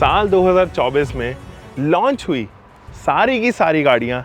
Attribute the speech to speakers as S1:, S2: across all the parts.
S1: साल 2024 में लॉन्च हुई सारी की सारी गाड़ियां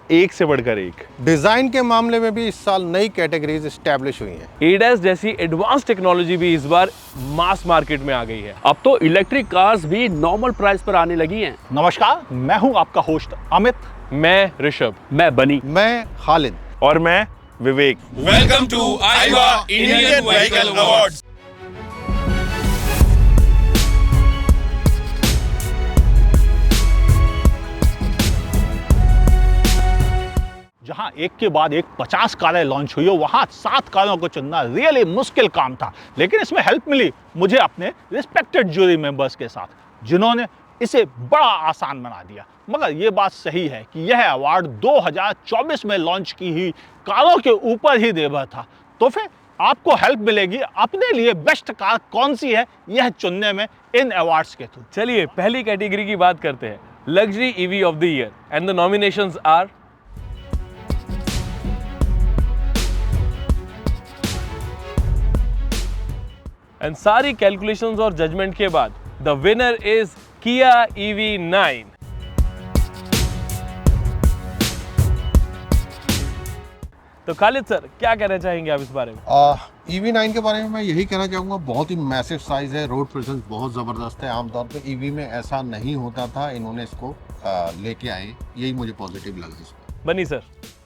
S1: एक से बढ़कर एक।
S2: डिजाइन के मामले में भी इस साल नई कैटेगरीज एस्टैब्लिश हुई हैं।
S3: एडस जैसी एडवांस टेक्नोलॉजी भी इस बार मास मार्केट में आ गई है।
S4: अब तो इलेक्ट्रिक कार्स भी नॉर्मल प्राइस पर आने लगी हैं।
S5: नमस्कार, मैं हूं आपका होस्ट अमित।
S3: मैं ऋषभ।
S4: मैं बनी।
S2: मैं खालिद।
S1: और मैं Vivek.
S6: Welcome to IVA Indian vehicle awards.
S5: जहां एक के बाद एक 50 कारें लॉन्च हुई हो, वहां 7 कारों को चुनना रियली मुश्किल काम था। लेकिन इसमें हेल्प मिली मुझे अपने रिस्पेक्टेड जूरी मेंबर्स के साथ, जिन्होंने इसे बड़ा आसान बना दिया। मगर ये बात सही है कि यह अवार्ड 2024 में लॉन्च की हुई कारों के ऊपर ही निर्भर था। तो फिर आपको हेल्प मिलेगी अपने लिए बेस्ट कार कौन सी है यह चुनने में इन अवार्ड्स के थ्रू।
S3: चलिए पहली कैटेगरी की बात करते हैं, luxury EV of the year, and the nominations are and सारी कैलकुलेशंस और जजमेंट के बाद द विनर इज किया EV9। तो खालिद सर, क्या कहना चाहेंगे आप इस बारे में?
S2: EV9 के बारे में मैं यही कहना चाहूँगा, बहुत ही मैसिव साइज है, रोड प्रेजेंस बहुत ज़बरदस्त है। आमतौर पे EV में ऐसा नहीं होता था, इन्होंने इसको लेके आए, यही मुझे पॉजिटिव लगा इसको।
S3: बनी सर?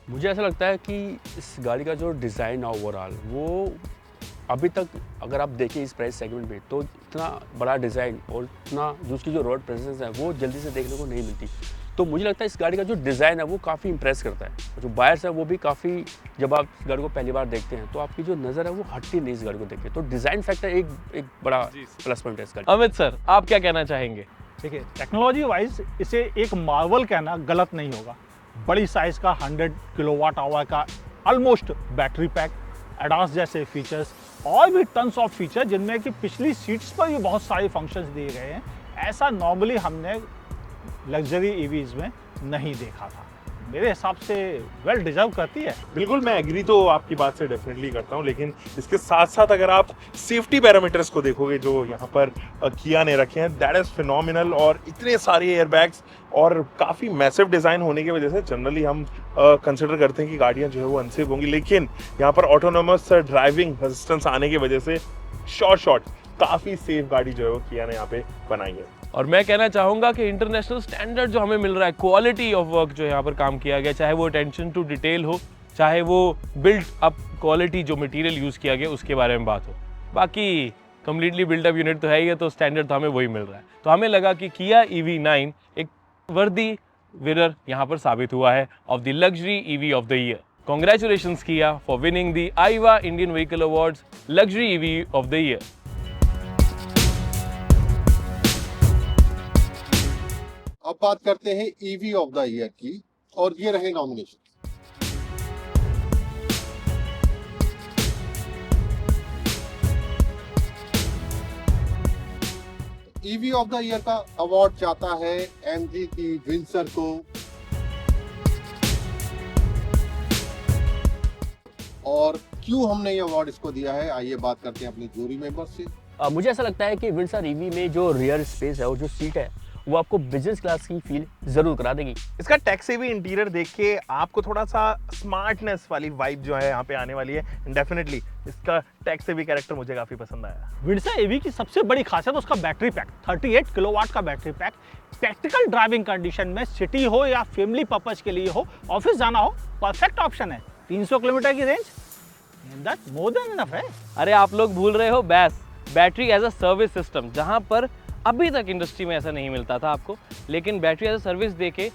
S4: मुझे ऐसा लगता है कि इस गाड़ी का जो डिज़ाइन है ओवरऑल, वो अभी तक अगर आप देखें इस प्राइस सेगमेंट में, तो इतना बड़ा डिज़ाइन और इतना जो उसकी जो रोड प्रेजेंस है वो जल्दी से देखने को नहीं मिलती। तो मुझे लगता है इस गाड़ी का जो डिज़ाइन है वो काफ़ी इंप्रेस करता है। जो बायर्स है वो भी काफ़ी, जब आप इस गाड़ी को पहली बार देखते हैं तो आपकी जो नज़र है वो हटती नहीं इस गाड़ी को देख के। तो डिज़ाइन फैक्टर एक बड़ा प्लस पॉइंट है इस गाड़ी।
S3: अमित सर, आप क्या कहना चाहेंगे?
S5: देखिए, टेक्नोलॉजी वाइज इसे एक मार्वल कहना गलत नहीं होगा। बड़ी साइज का 100 किलोवाट आवर का ऑलमोस्ट बैटरी पैक, एडास जैसे फीचर्स और भी टन्स ऑफ फीचर, जिनमें कि पिछली सीट्स पर भी बहुत सारे फंक्शंस दिए गए हैं। ऐसा नॉर्मली हमने लग्जरी ईवीज में नहीं देखा था। मेरे हिसाब से वेल डिजर्व करती है।
S1: बिल्कुल, मैं एग्री तो आपकी बात से डेफिनेटली करता हूं, लेकिन इसके साथ साथ अगर आप सेफ्टी पैरामीटर्स को देखोगे जो यहाँ पर किया ने रखे हैं, दैट इज फिनोमिनल। और इतने सारे एयरबैग्स और काफ़ी मैसिव डिज़ाइन होने की वजह से जनरली हम कंसिडर करते हैं कि गाड़ियाँ जो है वो अनसेफ होंगी, लेकिन यहाँ पर ऑटोनोमस ड्राइविंग असिस्टेंस आने की वजह से शॉर्ट काफ़ी सेफ गाड़ी जो है वो किया ने यहाँ पे बनाई है।
S3: और मैं कहना चाहूँगा कि इंटरनेशनल स्टैंडर्ड जो हमें मिल रहा है, क्वालिटी ऑफ वर्क जो यहाँ पर काम किया गया, चाहे वो अटेंशन टू डिटेल हो, चाहे वो बिल्ड अप क्वालिटी जो मटेरियल यूज़ किया गया उसके बारे में बात हो, बाकी कम्प्लीटली बिल्डअप यूनिट तो है ही है, तो स्टैंडर्ड तो हमें वही मिल रहा है। तो हमें लगा कि किया EV9 एक वर्दी विनर यहाँ पर साबित हुआ है of the luxury EV of the year. Congratulations किया for winning the IVA Indian vehicle awards luxury EV of the year.
S2: अब बात करते हैं EV ऑफ द ईयर की, और ये रहे nomination. EV of the year का अवार्ड जाता है MG की विंसर को। और क्यों हमने ये अवार्ड इसको दिया है, आइए बात करते हैं अपने जूरी मेंबर्स से।
S4: मुझे ऐसा लगता है कि विंसर ईवी में जो रियर स्पेस है और जो सीट है वो आपको बिजनेस क्लास की फील जरूर करा देगी।
S1: इसका टेक से भी इंटीरियर देख के आपको थोड़ा सा स्मार्टनेस वाली वाइब जो है यहाँ पे आने वाली है। डेफिनेटली इसका टेक से भी कैरेक्टर मुझे काफ़ी पसंद आया।
S5: विंडसर ईवी की सबसे बड़ी खासियत उसका बैटरी पैक, 38 किलोवाट का battery pack. Practical driving condition में, सिटी हो या फैमिली पर्पज के लिए हो, ऑफिस जाना हो, परफेक्ट ऑप्शन है। 300 किलोमीटर की रेंज, दैट्स मोर देन इनफ है।
S3: अरे आप लोग भूल रहे हो BaaS, battery as a service system, जहाँ पर अभी तक इंडस्ट्री में ऐसा नहीं मिलता था आपको, लेकिन बैटरी एज अ सर्विस देके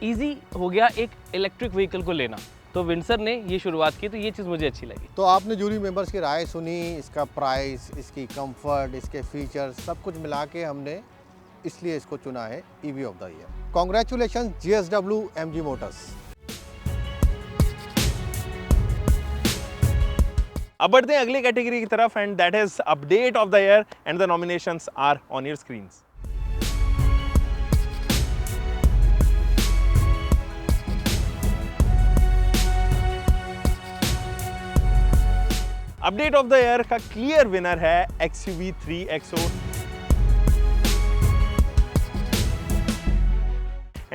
S3: इजी हो गया एक इलेक्ट्रिक व्हीकल को लेना। तो विंडसर ने ये शुरुआत की, तो ये चीज़ मुझे अच्छी लगी।
S2: तो आपने जूरी मेंबर्स की राय सुनी, इसका प्राइस, इसकी कंफर्ट, इसके फीचर्स सब कुछ मिला के हमने इसलिए इसको चुना है EV of the year. Congratulation GSW MG Motors.
S1: अब बढ़ते हैं अगली कैटेगरी की तरफ, and that is update of the year, and the nominations are on your screens. Update of the year का क्लियर विनर है XUV 3XO।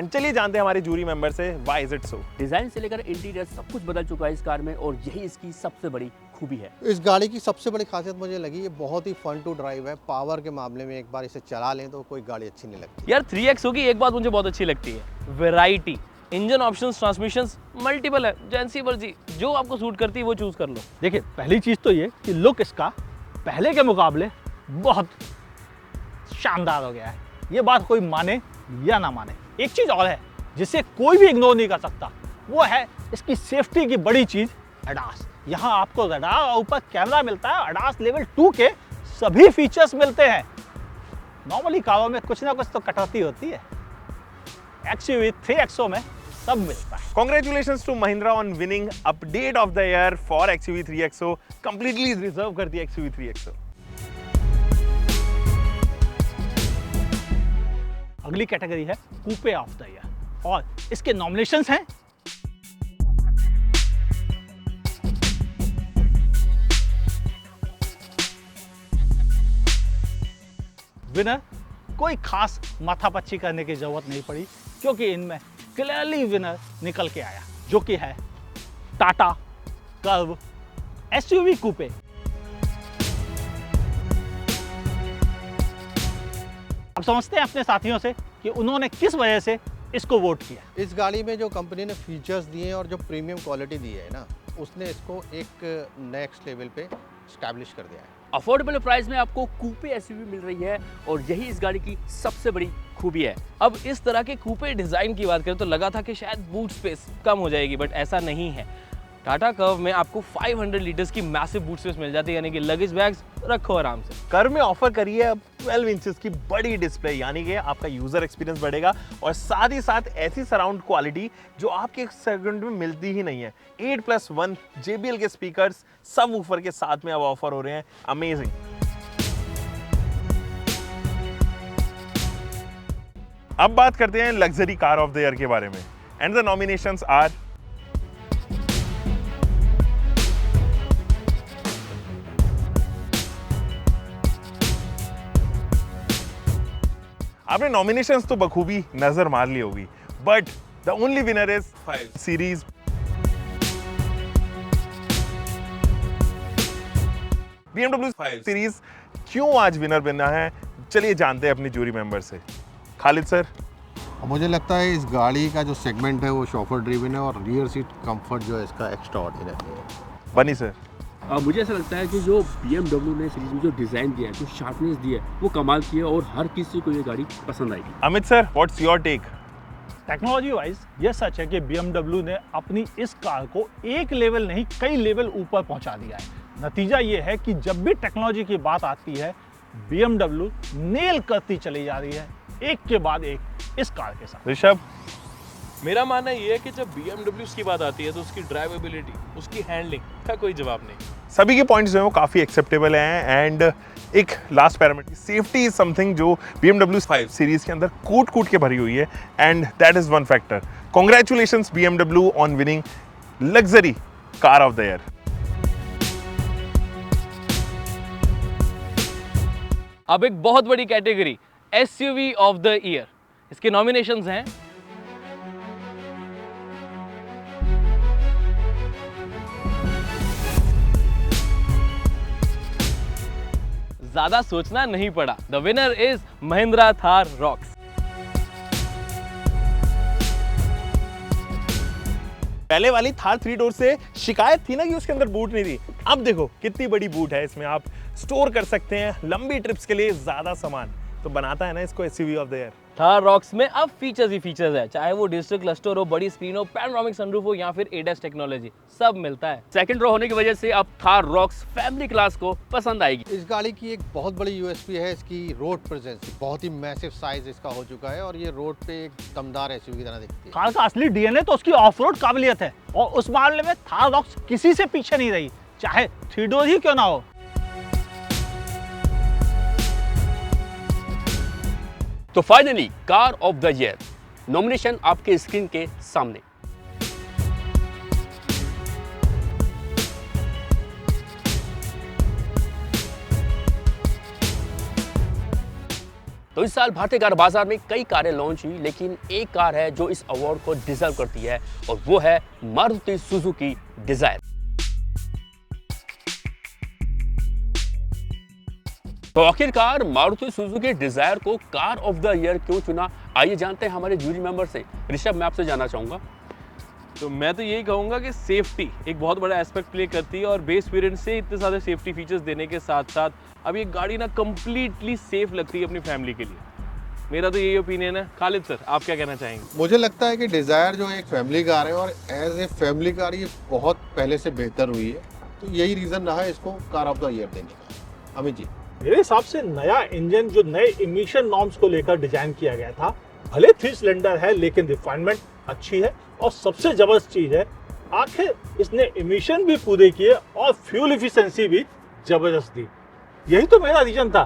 S1: एंड चलिए जानते हैं हमारे जूरी मेंबर से why is it so.
S4: Design से लेकर इंटीरियर सब कुछ बदल चुका है इस कार में और यही इसकी सबसे बड़ी खूबी है।
S2: इस गाड़ी की सबसे बड़ी खासियत मुझे लगी, ये बहुत ही फन टू ड्राइव है। पावर के मामले में एक बार इसे चला लें तो कोई गाड़ी अच्छी नहीं लगती।
S3: यार 3XO की एक बात मुझे बहुत अच्छी लगती है, variety. Engine options, transmissions multiple है, जैसी मर्जी जो आपको सूट करती है वो चूज कर लो।
S5: देखिए पहली चीज़ तो ये कि लुक इसका पहले के मुकाबले बहुत शानदार हो गया है। ये बात कोई माने या ना माने, एक चीज़ और है जिसे कोई भी इग्नोर नहीं कर सकता, वो है इसकी सेफ्टी की बड़ी चीज़ ADAS। यहाँ आपको रडार और ऊपर कैमरा मिलता है। ADAS लेवल 2 के सभी फीचर्स मिलते हैं। नॉर्मली कारों में कुछ ना कुछ तो कटौती होती है, XUV 3XO में सब मिलता है।
S1: Congratulations to Mahindra on winning update of the year for XUV 3XO। Completely deserve करती है XUV 3XO।
S5: अगली कैटेगरी है कूपे ऑफ द ईयर और इसके नॉमिनेशंस हैं विनर कोई खास माथापच्ची करने की जरूरत नहीं पड़ी, क्योंकि इनमें क्लियरली विनर निकल के आया, जो कि है टाटा कर्व SUV कूपे। अब समझते हैं अपने साथियों से कि उन्होंने किस वजह से इसको वोट किया।
S2: इस गाड़ी में जो कंपनी ने फीचर्स दिए हैं और जो प्रीमियम क्वालिटी दी है ना, उसने इसको एक नेक्स्ट लेवल पे स्टैब्लिश कर दिया है।
S4: अफोर्डेबल प्राइस में आपको कूपे एसयूवी मिल रही है और यही इस गाड़ी की सबसे बड़ी खूबी है।
S3: अब इस तरह के कूपे डिजाइन की बात करें तो लगा था कि शायद बूट स्पेस कम हो जाएगी, बट ऐसा नहीं है। टाटा कर्व में आपको 500 लीटर्स की मैसिव बूट स्पेस मिल जाती है, यानी कि लगेज बैग्स रखो आराम से।
S1: कर्व में ऑफर करी है अब 12 इंचेस की बड़ी डिस्प्ले, यानी कि आपका यूजर एक्सपीरियंस बढ़ेगा और साथ ही साथ ऐसी सराउंड क्वालिटी जो आपके सेगमेंट में मिलती ही नहीं है। 8+1 JBL के स्पीकर्स सब वूफर के साथ में अब ऑफर हो रहे हैं। अमेजिंग। अब बात करते हैं luxury car of the year के बारे में एंड द नॉमिनेशंस आर आपने नॉमिनेशंस तो बखूबी नजर मार ली होगी, but the only winner is 5 series. BMW 5 series क्यों आज विनर बना है, चलिए जानते हैं अपने जूरी मेंबर से। खालिद सर।
S2: मुझे लगता है इस गाड़ी का जो सेगमेंट है वो शॉफर ड्रिवन है और रियर सीट कंफर्ट जो है इसका एक्स्ट्रा ऑर्डिनरी है।
S1: बनी सर।
S4: मुझे ऐसा लगता है कि जो BMW ने सीरीज में जो डिज़ाइन दिया है, जो शार्पनेस दी है, वो कमाल की है और हर किसी को ये गाड़ी पसंद आएगी।
S1: Amit sir, what's your take?
S5: Technology wise ये सच है कि BMW ने अपनी इस कार को एक लेवल नहीं कई लेवल ऊपर पहुंचा दिया है। नतीजा ये है कि जब भी टेक्नोलॉजी की बात आती है BMW नेल करती चली जा रही है एक के बाद एक इस कार के साथ।
S1: ऋषभ।
S3: मेरा मानना ये है कि जब BMWs की बात आती है तो उसकी ड्राइवेबिलिटी, उसकी हैंडलिंग का कोई जवाब नहीं।
S1: सभी के पॉइंट्स जो हैं वो काफ़ी एक्सेप्टेबल हैं एंड एक last parameter safety is something जो BMW 5 सीरीज के अंदर कूट के भरी हुई है and that is one factor. Congratulations BMW on winning luxury car of the year.
S3: अब एक बहुत बड़ी category SUV of the year, इसके नॉमिनेशंस हैं ज्यादा सोचना नहीं पड़ा। The winner is Mahindra Thar rocks.
S1: पहले वाली थार 3 डोर से शिकायत थी ना कि उसके अंदर बूट नहीं थी, अब देखो कितनी बड़ी बूट है, इसमें आप स्टोर कर सकते हैं लंबी ट्रिप्स के लिए ज्यादा सामान, तो बनाता है ना इसको SUV of the year.
S3: Thar rocks में अब फीचर्स ही फीचर्स है, चाहे वो डिजिटल क्लस्टर हो, बड़ी स्क्रीन हो, पैनोरामिक सनरूफ हो या फिर ADAS टेक्नोलॉजी, सब मिलता है।
S4: सेकंड रो होने की वजह से अब थार रॉक्स फैमिली क्लास को पसंद आएगी।
S2: इस गाड़ी की एक बहुत बड़ी USP है इसकी रोड प्रेजेंस। बहुत ही मैसिव साइज इसका हो चुका है और ये रोड पे एक दमदार SUV की तरह दिखती है।
S5: कार का असली DNA तो उसकी ऑफ रोड काबिलियत है और उस मामले में थार रॉक्स किसी से पीछे नहीं रही, चाहे 3 डोर ही क्यों ना हो।
S4: तो finally car of the year nomination आपके स्क्रीन के सामने। तो इस साल भारतीय कार बाजार में कई कारें लॉन्च हुई, लेकिन एक कार है जो इस अवार्ड को डिजर्व करती है और वो है मारुति सुजुकी डिजायर। तो आखिरकार मारुति सुजुकी डिजायर को कार ऑफ द ईयर क्यों चुना, आइए जानते हैं हमारे जूरी मेंबर से। ऋषभ, मैं आपसे जानना चाहूंगा।
S3: तो मैं तो यही कहूँगा कि सेफ्टी एक बहुत बड़ा एस्पेक्ट प्ले करती है और बेस वेरिएंट से इतने सारे सेफ्टी फीचर्स देने के साथ साथ अब ये गाड़ी ना कम्प्लीटली सेफ लगती है अपनी फैमिली के लिए। मेरा तो यही ओपिनियन है। खालिद सर, आप क्या कहना चाहेंगे?
S2: मुझे लगता है कि डिज़ायर जो एक फैमिली कार है और एज ए फैमिली कार ये बहुत पहले से बेहतर हुई है, तो यही रीज़न रहा है इसको कार ऑफ द ईयर देने का। अमित जी,
S5: मेरे हिसाब से नया इंजन जो नए इमिशन नॉर्म्स को लेकर डिजाइन किया गया था, भले 3 सिलेंडर है लेकिन रिफाइनमेंट अच्छी है और सबसे जबरदस्त चीज है आखिर इसने इमिशन भी पूरे किए और फ्यूल एफिशिएंसी भी जबरदस्त दी। यही तो मेरा रीजन था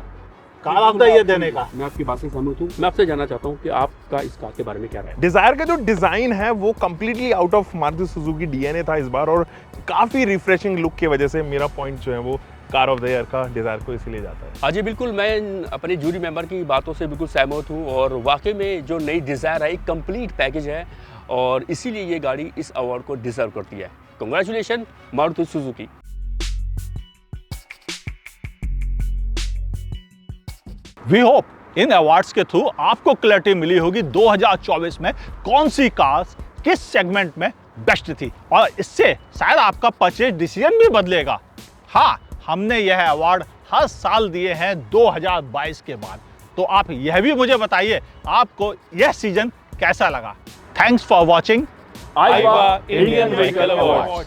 S5: कार ऑफ द ईयर देने का।
S4: मैं आपकी बात से सहमत हूँ। मैं आपसे जानना चाहता हूँ कि आपका इस कार के बारे में क्या राय है?
S1: डिजायर का जो डिजाइन है वो completely out of Maruti Suzuki DNA था इस बार, और काफी रिफ्रेशिंग लुक की वजह से मेरा पॉइंट जो है वो कार ऑफ द ईयर का डिजायर को इसीलिए जाता है।
S4: हाँ जी, बिल्कुल, मैं अपने जूरी मेंबर की बातों से बिल्कुल सहमत हूँ और वाकई में जो नई डिजायर है एक कंप्लीट पैकेज है और इसीलिए ये गाड़ी इस अवार्ड को डिजर्व करती है। Congratulation Maruti Suzuki.
S5: We hope इन अवार्ड्स के थ्रू आपको क्लैरिटी मिली होगी 2024 में कौन सी कार्स किस सेगमेंट में बेस्ट थी और इससे शायद आपका परचेज डिसीजन भी बदलेगा। हाँ, हमने यह अवार्ड हर साल दिए हैं 2022 के बाद, तो आप यह भी मुझे बताइए आपको यह सीजन कैसा लगा। Thanks for watching
S3: IVA Indian vehicle award.